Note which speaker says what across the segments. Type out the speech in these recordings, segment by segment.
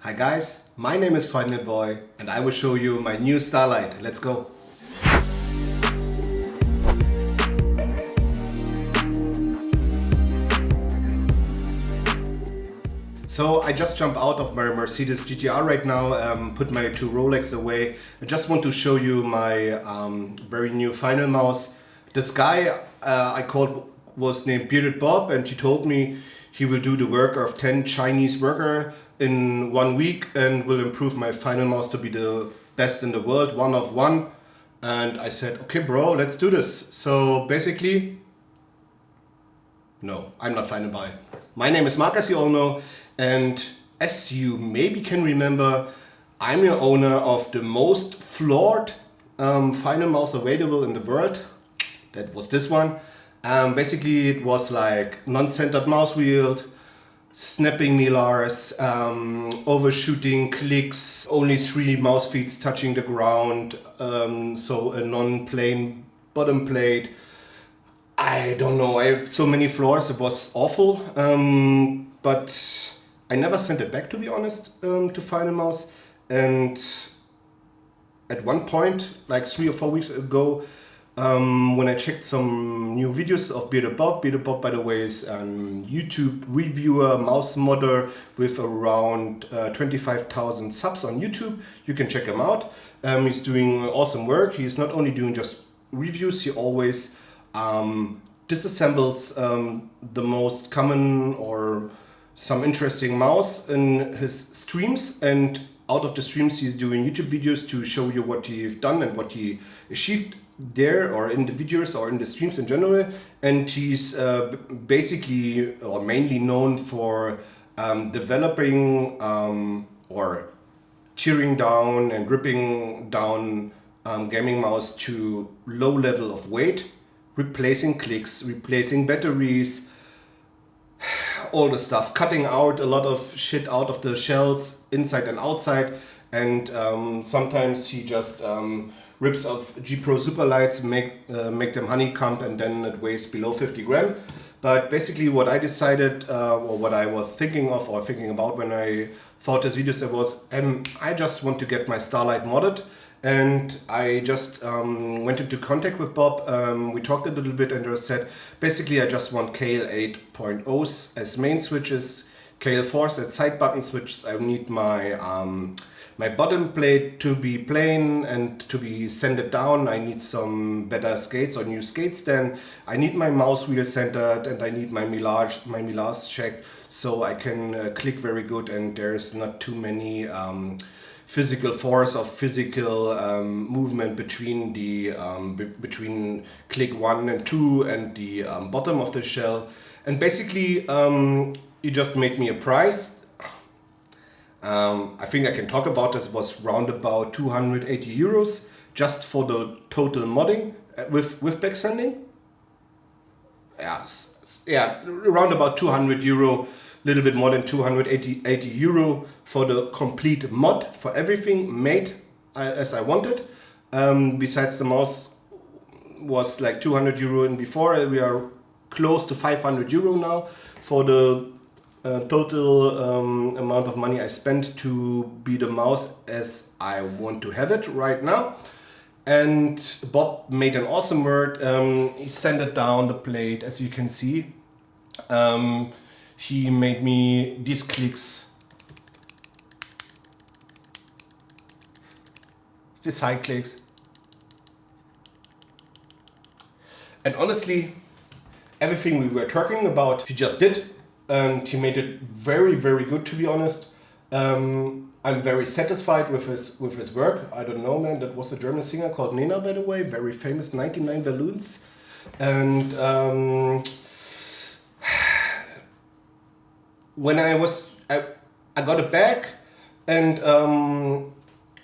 Speaker 1: Hi guys, my name is Final Boy and I will show you my new Starlight. Let's go! So I just jumped out of my Mercedes GTR right now, put my two Rolex away. I just want to show you my very new Finalmouse. This guy I called was named Bearded Bob, and he told me he will do the work of 10 Chinese workers in 1 week and will improve my Finalmouse to be the best in the world, one of one. And I said, okay bro, let's do this. So basically, no, I'm not Final Boy. My name is Mark, as you all know, and as you maybe can remember, I'm the owner of the most flawed Finalmouse available in the world. That was this one. Basically it was like non-centered mouse wheel, snapping millars, overshooting clicks, only 3 mouse feet touching the ground, so a non-plane bottom plate. I don't know, I had so many flaws, it was awful, but I never sent it back, to be honest, to Finalmouse. And at one point, like 3 or 4 weeks ago, when I checked some new videos of Bearded Bob, by the way is a YouTube reviewer, mouse modder with around 25,000 subs on YouTube. You can check him out. He's doing awesome work. He's not only doing just reviews, he always disassembles the most common or some interesting mouse in his streams, and out of the streams he's doing YouTube videos to show you what he's done and what he achieved there, or in the videos or in the streams in general. And he's basically or mainly known for developing or tearing down and ripping down gaming mouse to low level of weight, replacing clicks, replacing batteries, all the stuff, cutting out a lot of shit out of the shells inside and outside. And sometimes he just rips off G Pro Superlights, make them honeycombed, and then it weighs below 50 grams. But basically what I decided, or what I was thinking of or thinking about when I thought this video was, I just want to get my Starlight modded. And I just went into contact with Bob. We talked a little bit and just said, basically I just want KL 8.0s as main switches, KL 4s as side button switches. I need my my bottom plate to be plain and to be sanded down. I need some better skates or new skates then. I need my mouse wheel centered, and I need my millars checked so I can click very good and there's not too many physical force or physical movement between the between click 1 and 2 and the bottom of the shell. And basically you just made me a price. I think I can talk about this. Was round about 280 euros just for the total modding with back sending. Yeah, around about 200 euro, little bit more than 280 euro for the complete mod, for everything made as I wanted. Besides the mouse was like 200 euro in before. We are close to 500 euro now for the total amount of money I spent to be the mouse as I want to have it right now. And Bob made an awesome work. He sanded down the plate, as you can see. He made me these clicks, these side clicks. And honestly, everything we were talking about, he just did. And he made it very, very good, to be honest. I'm very satisfied with his work. I don't know, man, that was a German singer called Nena, by the way, very famous, 99 Balloons. And when I got it back, and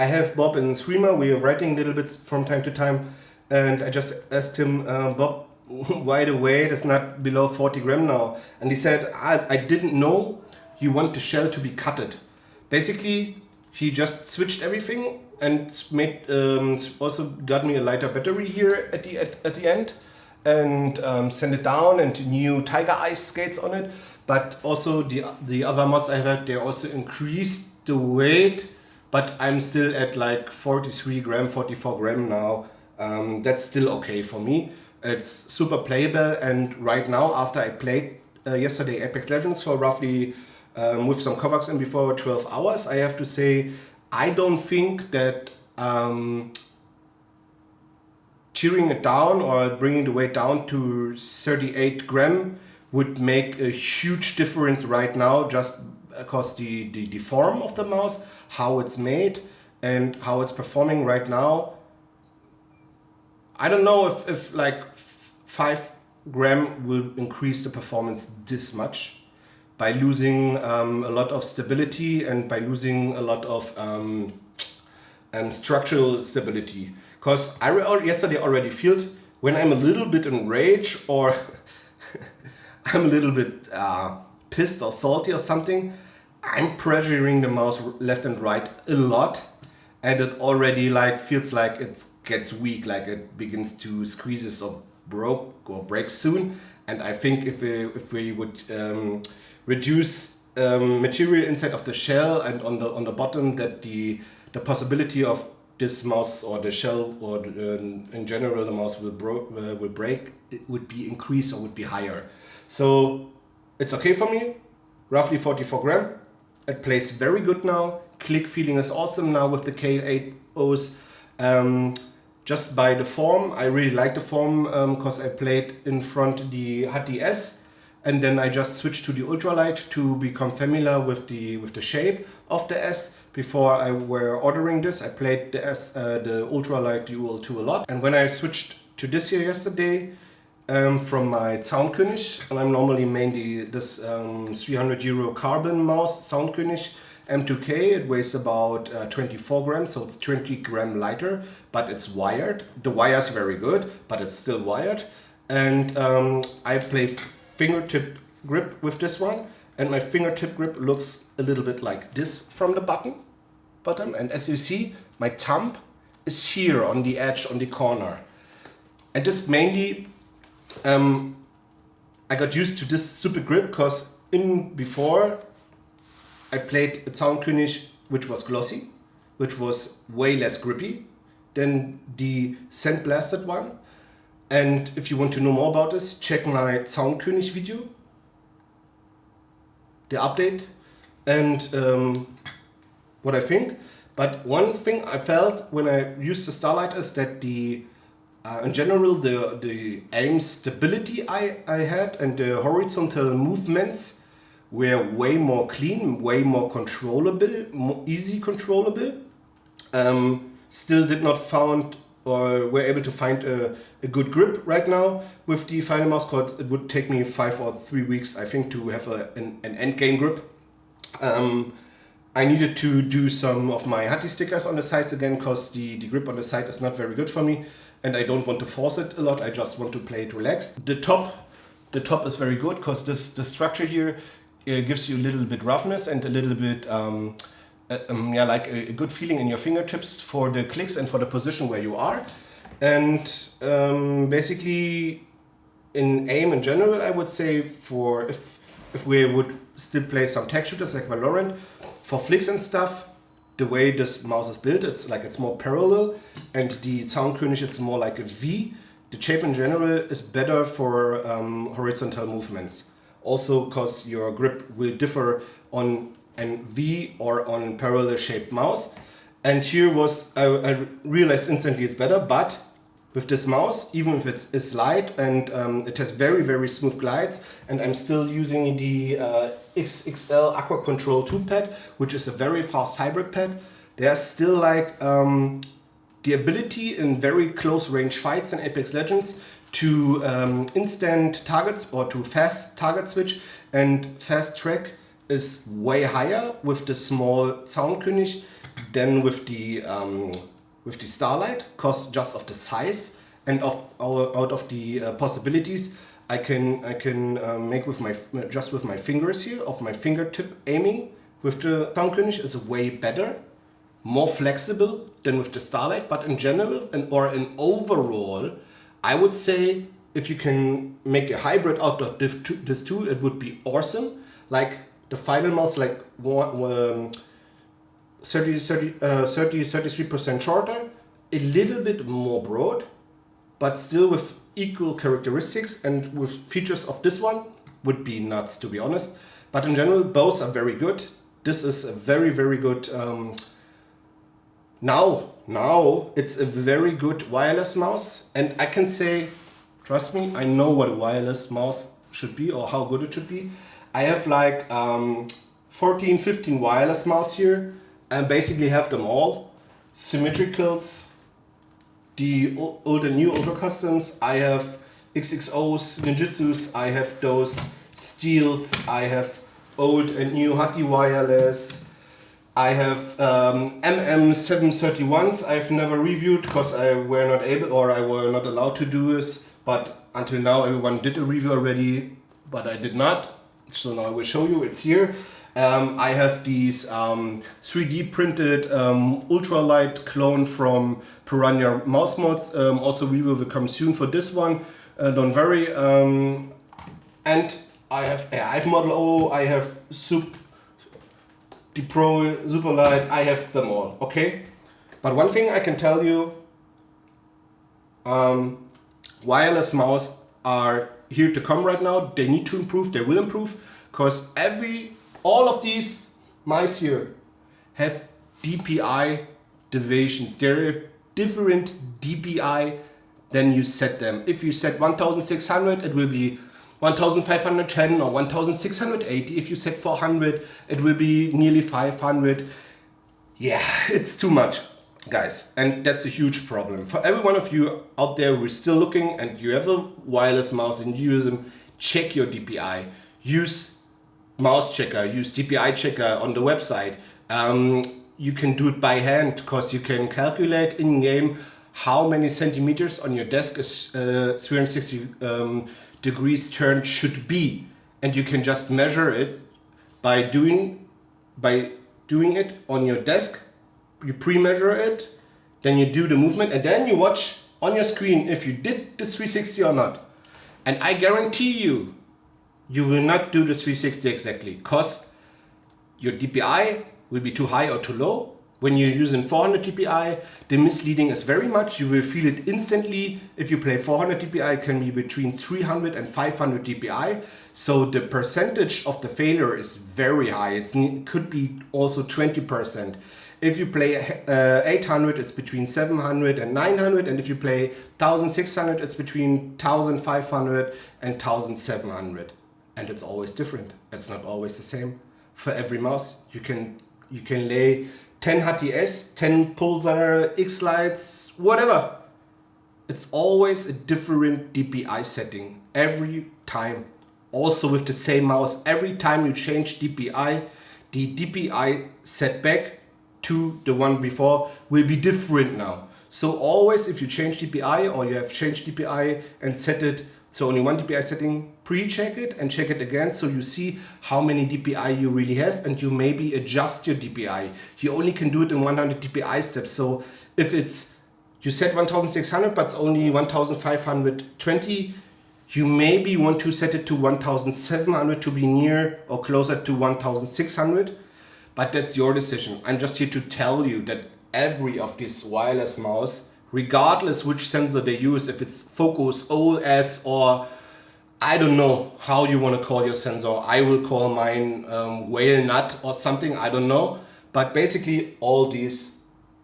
Speaker 1: I have Bob and Streamer, we are writing little bits from time to time, and I just asked him, Bob, why the weight is not below 40 grams now? And he said, I didn't know you want the shell to be cutted. Basically, he just switched everything and made also got me a lighter battery here at the end, and sent it down, and new Tiger Eyes skates on it. But also the other mods I had, they also increased the weight, but I'm still at like 43 gram, 44 gram now. That's still okay for me. It's super playable, and right now, after I played yesterday Apex Legends for roughly, with some Kovacs in before, 12 hours, I have to say, I don't think that tearing it down or bringing the weight down to 38 gram would make a huge difference right now, just because the form of the mouse, how it's made and how it's performing right now. I don't know if like 5 gram will increase the performance this much by losing a lot of stability and by losing a lot of structural stability. Because I yesterday already felt when I'm a little bit in rage or I'm a little bit pissed or salty or something, I'm pressuring the mouse left and right a lot, and it already like feels like it gets weak, like it begins to squeeze or break soon. And I think if we would reduce material inside of the shell and on the bottom, that the possibility of this mouse or the shell or in general the mouse will break, it would be increased or would be higher. So it's okay for me, roughly 44 gram. It plays very good now. Click feeling is awesome now with the K8Os. Just by the form, I really like the form because I played in front the HDS, and then I just switched to the ultralight to become familiar with the shape of the S. Before I were ordering this, I played the ultralight dual 2 a lot, and when I switched to this here yesterday from my Soundkönig, and I'm normally mainly this 300 euro carbon mouse Soundkönig M2K. It weighs about 24 grams, so it's 20 gram lighter, but it's wired. The wire is very good, but it's still wired. And I play fingertip grip with this one, and my fingertip grip looks a little bit like this from the bottom. And as you see, my thumb is here on the edge, on the corner. And this mainly, I got used to this stupid grip because before I played a Soundkönig which was glossy, which was way less grippy than the sandblasted one. And if you want to know more about this, check my Soundkönig video, the update, and what I think. But one thing I felt when I used the Starlight is that in general the aim stability I had and the horizontal movements were way more clean, way more controllable, easy controllable. Still did not found or were able to find a good grip right now with the Finalmouse, because it would take me 5 or 3 weeks, I think, to have an end game grip. I needed to do some of my Hutty stickers on the sides again, because the grip on the side is not very good for me, and I don't want to force it a lot. I just want to play it relaxed. The top is very good, because the structure here gives you a little bit roughness and a little bit like a good feeling in your fingertips for the clicks and for the position where you are. And basically in aim in general, I would say, for if we would still play some tech shooters like Valorant, for flicks and stuff, the way this mouse is built, it's more parallel, and the Soundkönig, it's more like a V. The shape in general is better for horizontal movements. Also because your grip will differ on an V or on parallel shaped mouse. And here I realized instantly it's better, but with this mouse, even if it's light and it has very, very smooth glides, and I'm still using the XXL Aqua Control 2 pad, which is a very fast hybrid pad, there's still like the ability in very close range fights in Apex Legends to instant targets or to fast target switch, and fast track is way higher with the small Soundkönig than with the Starlight, because just of the size and out of the possibilities I can make with my fingers here, of my fingertip aiming with the Soundkönig is way better, more flexible than with the Starlight. But in general or in overall, I would say if you can make a hybrid out of this two, it would be awesome. Like the Finalmouse, like 33% shorter, a little bit more broad, but still with equal characteristics and with features of this one would be nuts, to be honest. But in general, both are very good. This is a very, very good, now it's a very good wireless mouse. And I can say, trust me, I know what a wireless mouse should be or how good it should be. I have like 14, 15 wireless mouse here and basically have them all. Symmetricals, the old and new Ultra Customs. I have XXOs, Ninjutsus, I have those Steels, I have old and new Hati wireless. I have MM731s I've never reviewed because I were not able or I were not allowed to do this. But until now everyone did a review already, but I did not. So now I will show you, it's here. I have these 3D printed ultralight clone from Piranha mouse mods. Also review will come soon for this one. Don't worry. And I have Model O, I have the Pro Superlight, I have them all, okay? But one thing I can tell you, wireless mouse are here to come right now. They need to improve, they will improve, because all of these mice here have DPI deviations. They're different DPI than you set them. If you set 1600, it will be 1510 or 1680. If you set 400, it will be nearly 500. Yeah, it's too much, guys. And that's a huge problem. For every one of you out there who is still looking and you have a wireless mouse and you use them, check your DPI. Use mouse checker, use DPI checker on the website. You can do it by hand because you can calculate in game how many centimeters on your desk is 360 degrees turned should be, and you can just measure it by doing it on your desk. You pre-measure it, then you do the movement, and then you watch on your screen if you did the 360 or not. And I guarantee you, you will not do the 360 exactly, because your DPI will be too high or too low. When you're using 400 DPI, the misleading is very much. You will feel it instantly. If you play 400 DPI, it can be between 300 and 500 DPI. So the percentage of the failure is very high. It could be also 20%. If you play 800, it's between 700 and 900. And if you play 1600, it's between 1500 and 1700. And it's always different. It's not always the same. For every mouse, you can lay 10 HTS, 10 Pulsar, X-Lights, whatever. It's always a different DPI setting every time. Also with the same mouse, every time you change DPI, the DPI set back to the one before will be different now. So always if you change DPI or you have changed DPI and set it, so only one DPI setting, pre-check it and check it again so you see how many DPI you really have, and you maybe adjust your DPI. You only can do it in 100 DPI steps. So if you set 1600 but it's only 1520, you maybe want to set it to 1700 to be near or closer to 1600, but that's your decision. I'm just here to tell you that every of these wireless mouse, regardless which sensor they use, if it's focus, OLS, or I don't know how you want to call your sensor. I will call mine whale nut or something, I don't know. But basically all these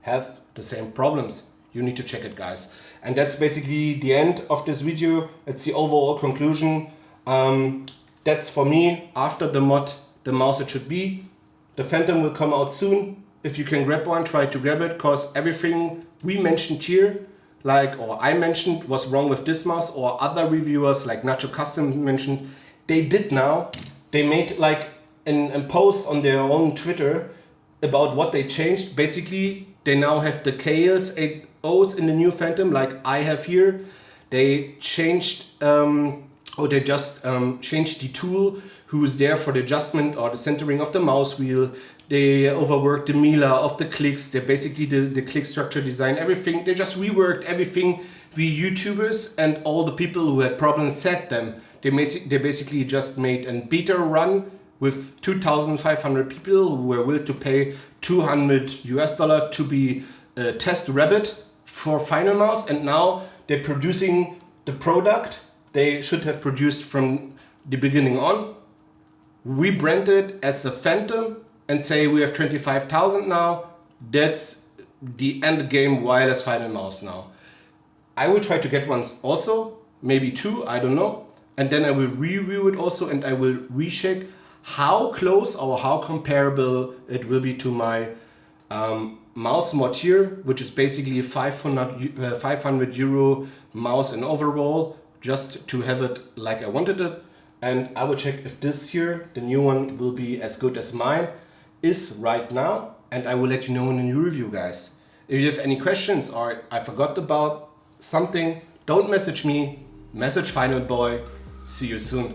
Speaker 1: have the same problems. You need to check it, guys. And that's basically the end of this video. It's the overall conclusion. That's for me, after the mod, the mouse it should be. The Phantom will come out soon. If you can grab one, try to grab it, because everything we mentioned here, or I mentioned, was wrong with this mouse, or other reviewers like Nacho Custom mentioned, they did now. They made like a post on their own Twitter about what they changed. Basically, they now have the KLs, 8Os in the new Phantom, like I have here. They changed, changed the tool who is there for the adjustment or the centering of the mouse wheel. They overworked the Mila of the clicks. They basically the click structure design, everything. They just reworked everything we YouTubers and all the people who had problems set them. They basically just made a beta run with 2,500 people who were willing to pay $200 US to be a test rabbit for Finalmouse, and now they're producing the product they should have produced from the beginning on. Rebrand it as a Phantom and say we have 25,000 now. That's the end game wireless Finalmouse now. I will try to get one also, maybe two, I don't know. And then I will review it also, and I will recheck how close or how comparable it will be to my mouse mod here, which is basically 500 euro mouse in overall, just to have it like I wanted it. And I will check if this here, the new one, will be as good as mine is right now. And I will let you know in a new review, guys. If you have any questions or I forgot about something, don't message me, message Final Boy. See you soon.